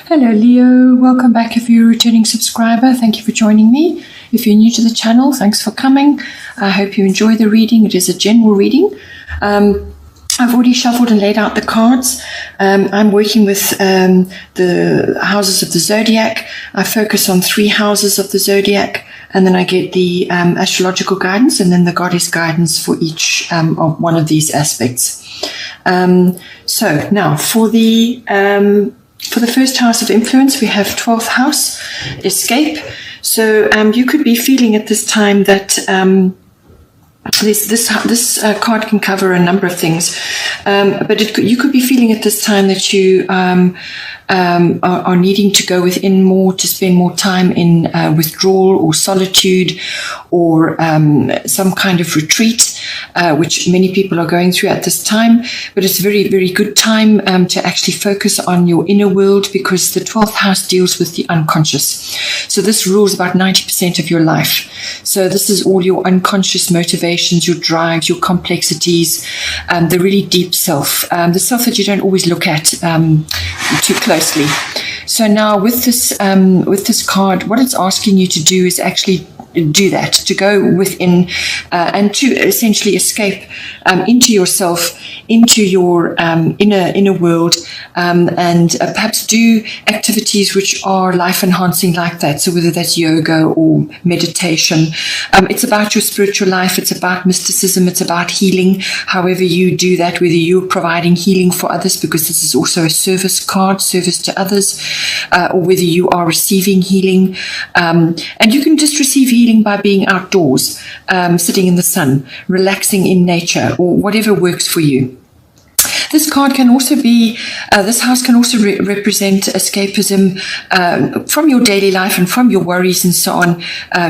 Hello Leo, welcome back if you're a returning subscriber. Thank you for joining me. If you're new to the channel, thanks for coming. I hope you enjoy the reading. It is a general reading. I've already shuffled and laid out the cards. I'm working with the houses of the zodiac. I focus on 3 houses of the zodiac, and then I get the astrological guidance and then the goddess guidance for each of one of these aspects. So now for the first house of influence, we have 12th house, escape. So you could be feeling at this time that this card can cover a number of things, but you could be feeling at this time that you are needing to go within more, to spend more time in withdrawal or solitude or some kind of retreat, which many people are going through at this time. But it's a very, very good time to actually focus on your inner world, because the 12th house deals with the unconscious. So this rules about 90% of your life. So this is all your unconscious motivations, your drives, your complexities, the really deep self, the self that you don't always look at too closely. So now with this card, what it's asking you to do is actually do that, to go within and to essentially escape into yourself, into your inner world, and perhaps do activities which are life enhancing like that. So whether that's yoga or meditation, it's about your spiritual life, it's about mysticism, it's about healing, however you do that, whether you're providing healing for others, because this is also a service card, service to others, or whether you are receiving healing, and you can just receive healing by being outdoors, sitting in the sun, relaxing in nature, or whatever works for you. This card can also be, this house can also represent escapism from your daily life and from your worries and so on,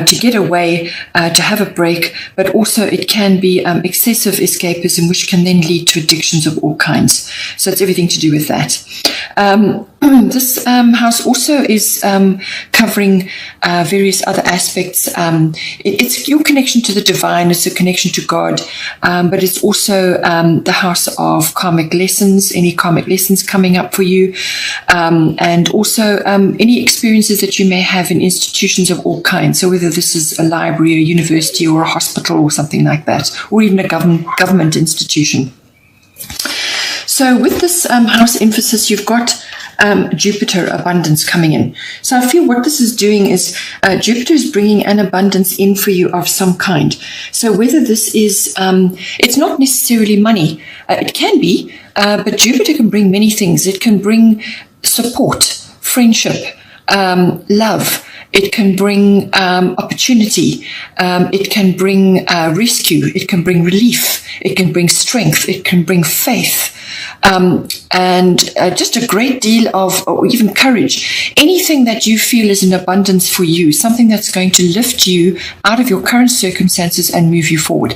to get away, to have a break, but also it can be excessive escapism, which can then lead to addictions of all kinds. So it's everything to do with that. This house also is covering various other aspects. It's your connection to the divine, it's a connection to God, but it's also the house of karmic lessons, any karmic lessons coming up for you, and also any experiences that you may have in institutions of all kinds. So whether this is a library, a university, or a hospital, or something like that, or even a government institution. So with this house emphasis, you've got Jupiter abundance coming in. So I feel what this is doing is Jupiter is bringing an abundance in for you of some kind. So whether this is, it's not necessarily money. It can be, but Jupiter can bring many things. It can bring support, friendship, love. It can bring opportunity. It can bring rescue. It can bring relief. It can bring strength. It can bring faith. And just a great deal of, or even courage, anything that you feel is in abundance for you, something that's going to lift you out of your current circumstances and move you forward.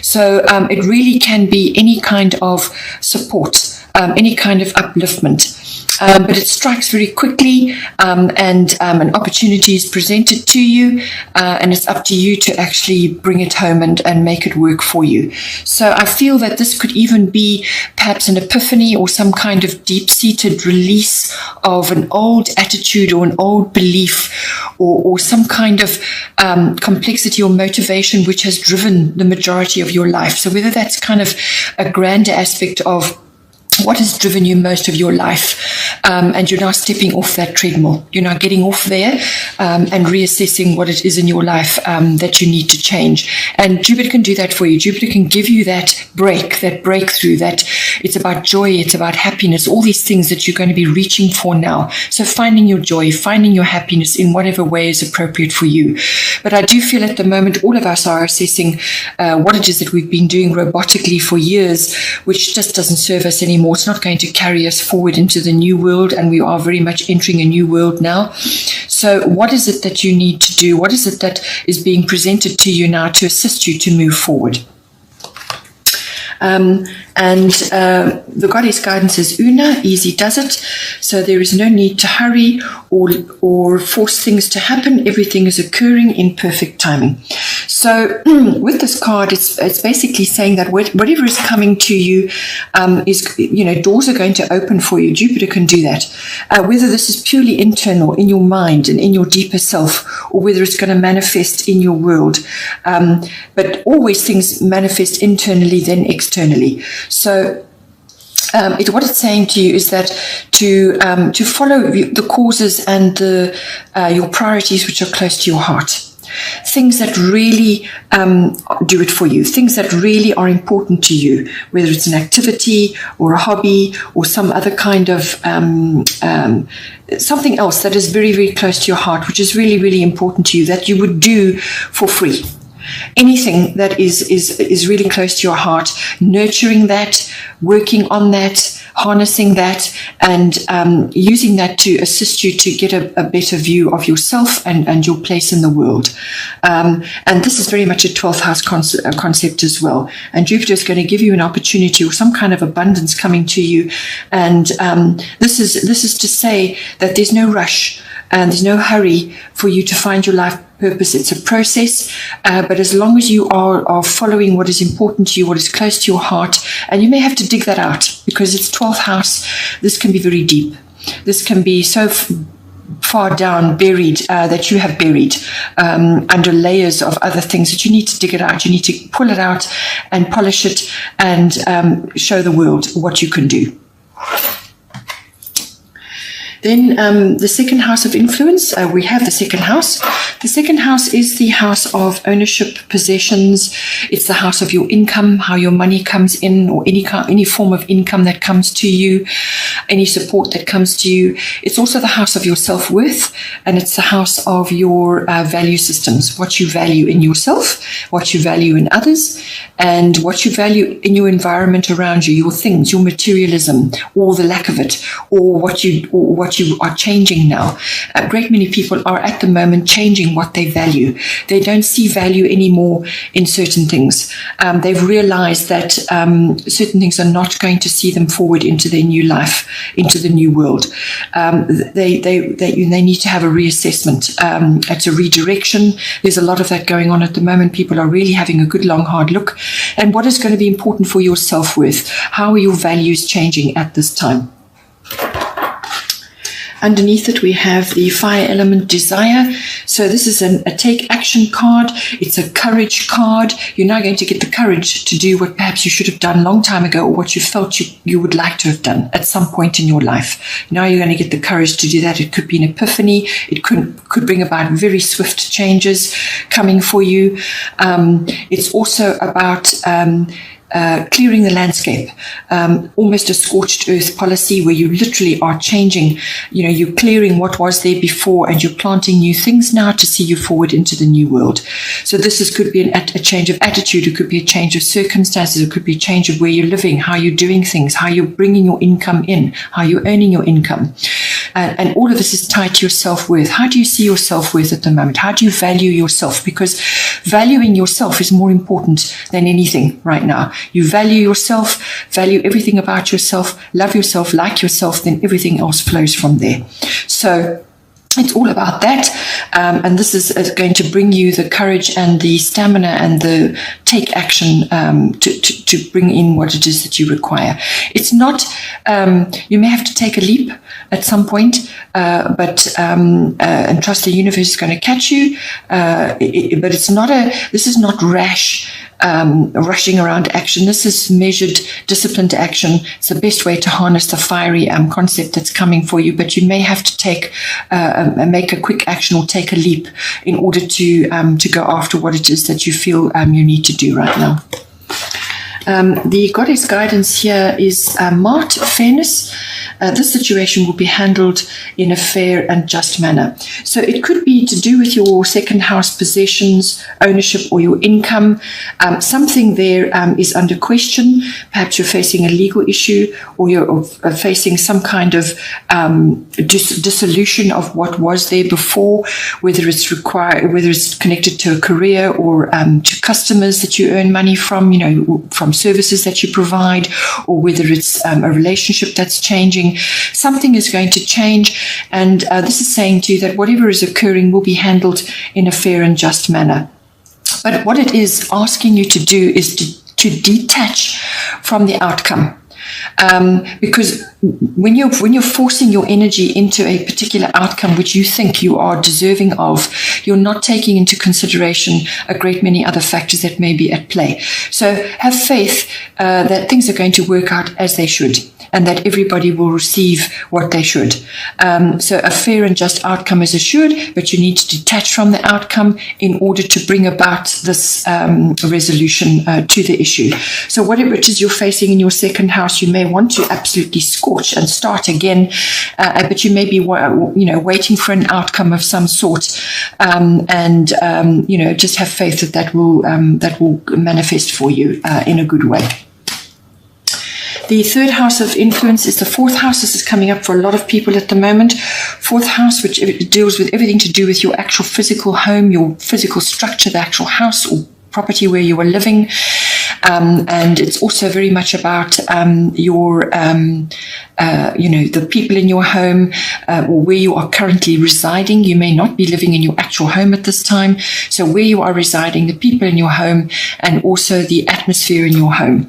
So it really can be any kind of support, any kind of upliftment. But it strikes very quickly, and an opportunity is presented to you, and it's up to you to actually bring it home and make it work for you. So I feel that this could even be perhaps an epiphany or some kind of deep-seated release of an old attitude or an old belief, or some kind of complexity or motivation which has driven the majority of your life. So whether that's kind of a grander aspect of what has driven you most of your life, and you're now stepping off that treadmill. You're now getting off there and reassessing what it is in your life that you need to change. And Jupiter can do that for you. Jupiter can give you that break, that breakthrough, that it's about joy, it's about happiness, all these things that you're going to be reaching for now. So finding your joy, finding your happiness in whatever way is appropriate for you. But I do feel at the moment all of us are assessing what it is that we've been doing robotically for years, which just doesn't serve us anymore. It's not going to carry us forward into the new world, and we are very much entering a new world now. So what is it that you need to do? What is it that is being presented to you now to assist you to move forward? The goddess guidance is Una, easy does it. So there is no need to hurry or force things to happen. Everything is occurring in perfect timing. So with this card, it's basically saying that whatever is coming to you is, doors are going to open for you. Jupiter can do that. Whether this is purely internal in your mind and in your deeper self, or whether it's going to manifest in your world. But always things manifest internally, then externally. So what it's saying to you is that to follow the causes and your priorities which are close to your heart. Things that really do it for you, things that really are important to you, whether it's an activity or a hobby or some other kind of something else that is very, very close to your heart, which is really, really important to you, that you would do for free. Anything that is really close to your heart, nurturing that, working on that, harnessing that, and using that to assist you to get a better view of yourself and your place in the world. And this is very much a 12th house concept as well. And Jupiter is going to give you an opportunity or some kind of abundance coming to you. And this is to say that there's no rush and there's no hurry for you to find your life purpose. It's a process, but as long as you are following what is important to you, what is close to your heart, and you may have to dig that out because it's 12th house, this can be very deep. This can be so far down, buried, that you have buried under layers of other things that you need to dig it out. You need to pull it out and polish it and show the world what you can do. Then the second house of influence, we have the second house. The second house is the house of ownership, possessions. It's the house of your income, how your money comes in, or any form of income that comes to you, any support that comes to you. It's also the house of your self-worth, and it's the house of your value systems, what you value in yourself, what you value in others, and what you value in your environment around you, your things, your materialism, or the lack of it, or what you are changing now. A great many people are at the moment changing what they value. They don't see value anymore in certain things. They've realized that certain things are not going to see them forward into their new life, into the new world. They need to have a reassessment. It's a redirection. There's a lot of that going on at the moment. People are really having a good long hard look. And what is going to be important for your self-worth? How are your values changing at this time? Underneath it, we have the fire element desire. So this is a take action card. It's a courage card. You're now going to get the courage to do what perhaps you should have done a long time ago, or what you felt you would like to have done at some point in your life. Now you're going to get the courage to do that. It could be an epiphany. It could bring about very swift changes coming for you. It's also about clearing the landscape, almost a scorched earth policy where you literally are changing, you're clearing what was there before and you're planting new things now to see you forward into the new world. So this could be a change of attitude, it could be a change of circumstances, it could be a change of where you're living, how you're doing things, how you're bringing your income in, how you're earning your income. And all of this is tied to your self-worth. How do you see your self-worth at the moment? How do you value yourself? Because valuing yourself is more important than anything right now. You value yourself, value everything about yourself, love yourself, like yourself, then everything else flows from there. So it's all about that. And this is going to bring you the courage and the stamina and the take action to bring in what it is that you require. It's not, you may have to take a leap at some point, but and trust the universe is going to catch you. But it's not this is not rash, rushing around action. This is measured, disciplined action. It's the best way to harness the fiery concept that's coming for you. But you may have to make a quick action or take a leap in order to go after what it is that you feel you need to do right now. The goddess guidance here is Mart, fairness. This situation will be handled in a fair and just manner. So it could be to do with your second house possessions, ownership, or your income. Something there is under question. Perhaps you're facing a legal issue, or you're facing some kind of dissolution of what was there before, whether it's connected to a career or to customers that you earn money from, from services that you provide, or whether it's a relationship that's changing. Something is going to change, and this is saying to you that whatever is occurring will be handled in a fair and just manner. But what it is asking you to do is to detach from the outcome. Because when you're forcing your energy into a particular outcome which you think you are deserving of, you're not taking into consideration a great many other factors that may be at play. So have faith that things are going to work out as they should, and that everybody will receive what they should. So a fair and just outcome is assured, but you need to detach from the outcome in order to bring about this resolution to the issue. So whatever it is you're facing in your second house, you may want to absolutely scorch and start again, but you may be waiting for an outcome of some sort, just have faith that will manifest for you in a good way. The third house of influence is the fourth house. This is coming up for a lot of people at the moment. Fourth house, which deals with everything to do with your actual physical home, your physical structure, the actual house or property where you are living. And it's also very much about the people in your home or where you are currently residing. You may not be living in your actual home at this time. So where you are residing, the people in your home, and also the atmosphere in your home.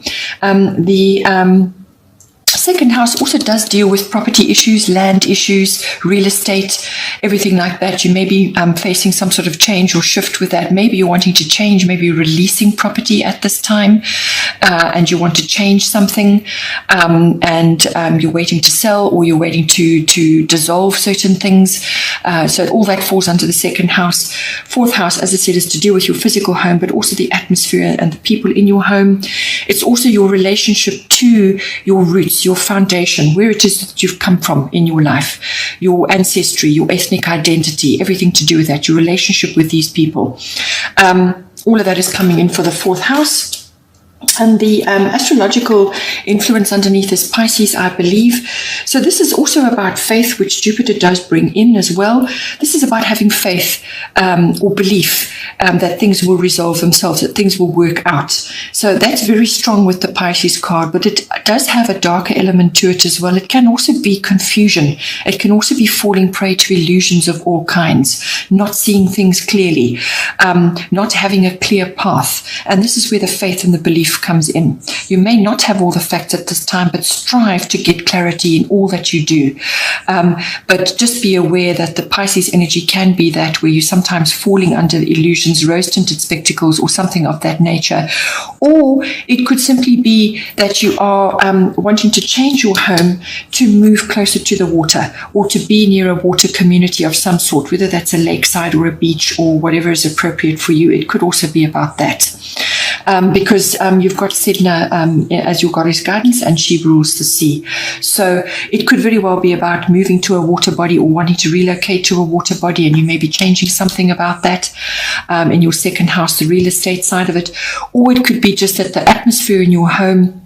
Second house also does deal with property issues, land issues, real estate, everything like that. You may be facing some sort of change or shift with that. Maybe you're wanting to change, maybe you're releasing property at this time and you want to change something and you're waiting to sell, or you're waiting to dissolve certain things. So all that falls under the second house. Fourth house, as I said, is to deal with your physical home, but also the atmosphere and the people in your home. It's also your relationship to your roots, your foundation, where it is that you've come from in your life, your ancestry, your ethnic identity, everything to do with that, your relationship with these people. All of that is coming in for the fourth house. And the astrological influence underneath is Pisces, I believe. So this is also about faith, which Jupiter does bring in as well. This is about having faith or belief that things will resolve themselves, that things will work out. So that's very strong with the Pisces card, but it does have a darker element to it as well. It can also be confusion. It can also be falling prey to illusions of all kinds, not seeing things clearly, not having a clear path. And this is where the faith and the belief comes in. You may not have all the facts at this time, but strive to get clarity in all that you do. But just be aware that the Pisces energy can be that where you're sometimes falling under the illusions, rose-tinted spectacles or something of that nature. Or it could simply be that you are wanting to change your home to move closer to the water, or to be near a water community of some sort, whether that's a lakeside or a beach or whatever is appropriate for you. It could also be about that. Because you've got Sedna as your goddess guidance, and she rules the sea. So it could very well be about moving to a water body or wanting to relocate to a water body, and you may be changing something about that in your second house, the real estate side of it. Or it could be just that the atmosphere in your home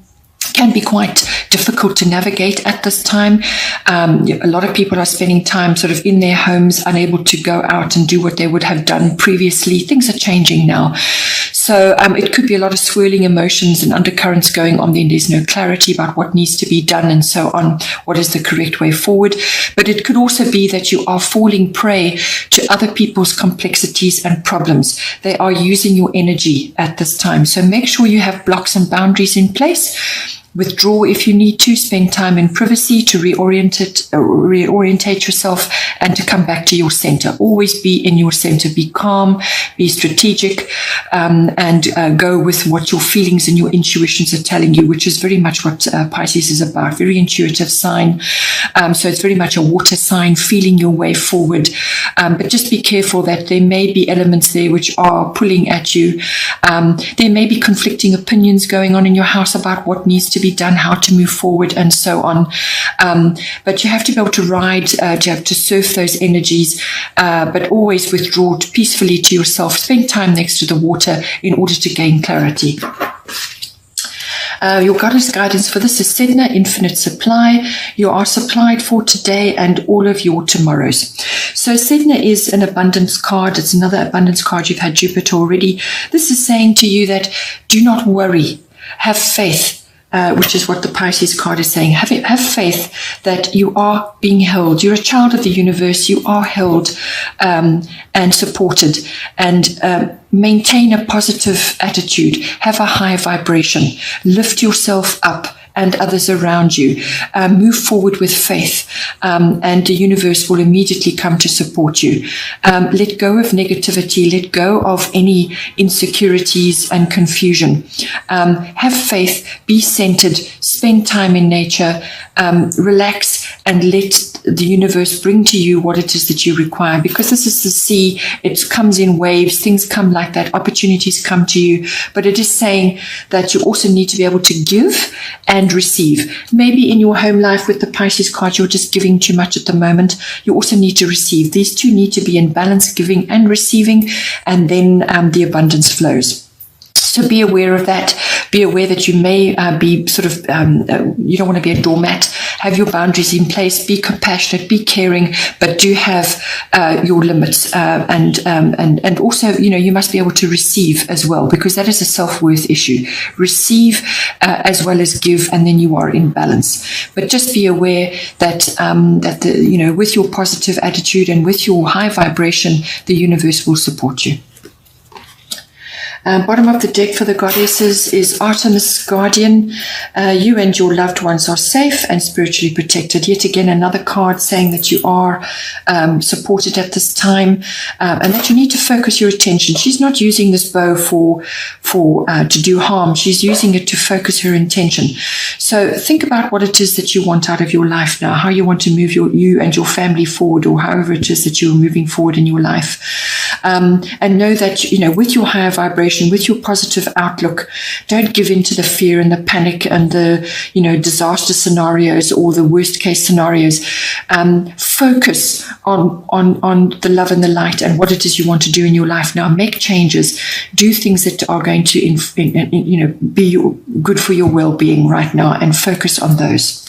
can be quite difficult to navigate at this time. A lot of people are spending time sort of in their homes, unable to go out and do what they would have done previously. Things are changing now. So it could be a lot of swirling emotions and undercurrents going on. Then there's no clarity about what needs to be done and so on. What is the correct way forward? But it could also be that you are falling prey to other people's complexities and problems. They are using your energy at this time. So make sure you have blocks and boundaries in place. Withdraw if you need to, spend time in privacy to reorientate yourself and to come back to your center. Always be in your center. Be calm, be strategic, and go with what your feelings and your intuitions are telling you, which is very much what Pisces is about. Very intuitive sign. So it's very much a water sign, feeling your way forward. But just be careful that there may be elements there which are pulling at you. There may be conflicting opinions going on in your house about what needs to be done, how to move forward, and so on. But you have to be able to ride, to surf those energies, but always withdraw peacefully to yourself. Spend time next to the water in order to gain clarity. Your goddess guidance for this is Sedna, infinite supply. You are supplied for today and all of your tomorrows. So Sedna is an abundance card. It's another abundance card. You've had Jupiter already. This is saying to you that do not worry. Have faith. which is what the Pisces card is saying. Have faith that you are being held. You're a child of the universe. You are held and supported. And maintain a positive attitude. Have a high vibration. Lift yourself up and others around you. Move forward with faith, and the universe will immediately come to support you. Let go of negativity. Let go of any insecurities and confusion. Have faith. Be centered. Spend time in nature. Relax and let the universe bring to you what it is that you require. Because this is the sea, it comes in waves, things come like that, opportunities come to you. But it is saying that you also need to be able to give and receive. Maybe in your home life with the Pisces card, you're just giving too much at the moment. You also need to receive. These two need to be in balance, giving and receiving, and then the abundance flows. So be aware of that. Be aware that you may be sort of, you don't want to be a doormat. Have your boundaries in place. Be compassionate, be caring, but do have your limits. And also, you must be able to receive as well, because that is a self-worth issue. Receive as well as give, and then you are in balance. But just be aware that, with your positive attitude and with your high vibration, the universe will support you. Bottom of the deck for the goddesses is Artemis Guardian. You and your loved ones are safe and spiritually protected. Yet again, another card saying that you are supported at this time, and that you need to focus your attention. She's not using this bow to do harm. She's using it to focus her intention. So think about what it is that you want out of your life now, how you want to move you and your family forward, or however it is that you're moving forward in your life. And know that, with your higher vibration, with your positive outlook, don't give in to the fear and the panic and the, disaster scenarios or the worst case scenarios. Focus on the love and the light and what it is you want to do in your life now. Make changes. Do things that are going to, be good for your well-being right now, and focus on those.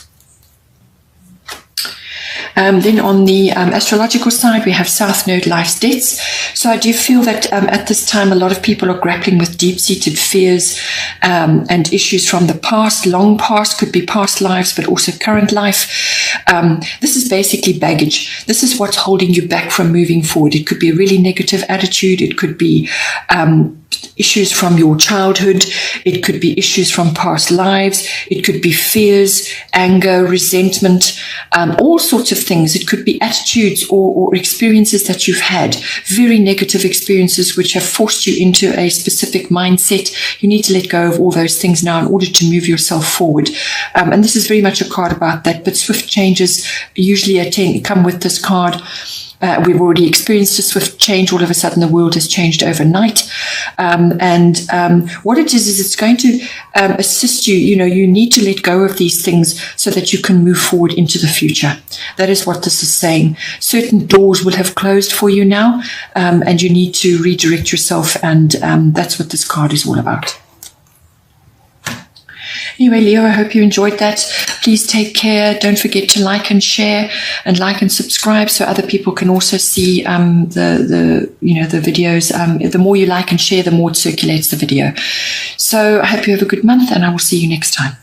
Then on the astrological side, we have South Node, life's debts. So I do feel that at this time, a lot of people are grappling with deep-seated fears and issues from the past, long past, could be past lives, but also current life. This is basically baggage. This is what's holding you back from moving forward. It could be a really negative attitude. It could be issues from your childhood. It could be issues from past lives. It could be fears, anger, resentment, all sorts of things. It could be attitudes or experiences that you've had, very negative experiences which have forced you into a specific mindset. You need to let go of all those things now in order to move yourself forward. And this is very much a card about that, but swift changes usually come with this card. We've already experienced a swift change. All of a sudden, the world has changed overnight. What it is it's going to assist you. You need to let go of these things so that you can move forward into the future. That is what this is saying. Certain doors will have closed for you now, and you need to redirect yourself. And that's what this card is all about. Anyway, Leo, I hope you enjoyed that. Please take care. Don't forget to like and share, and like and subscribe so other people can also see the videos. The more you like and share, the more it circulates the video. So I hope you have a good month, and I will see you next time.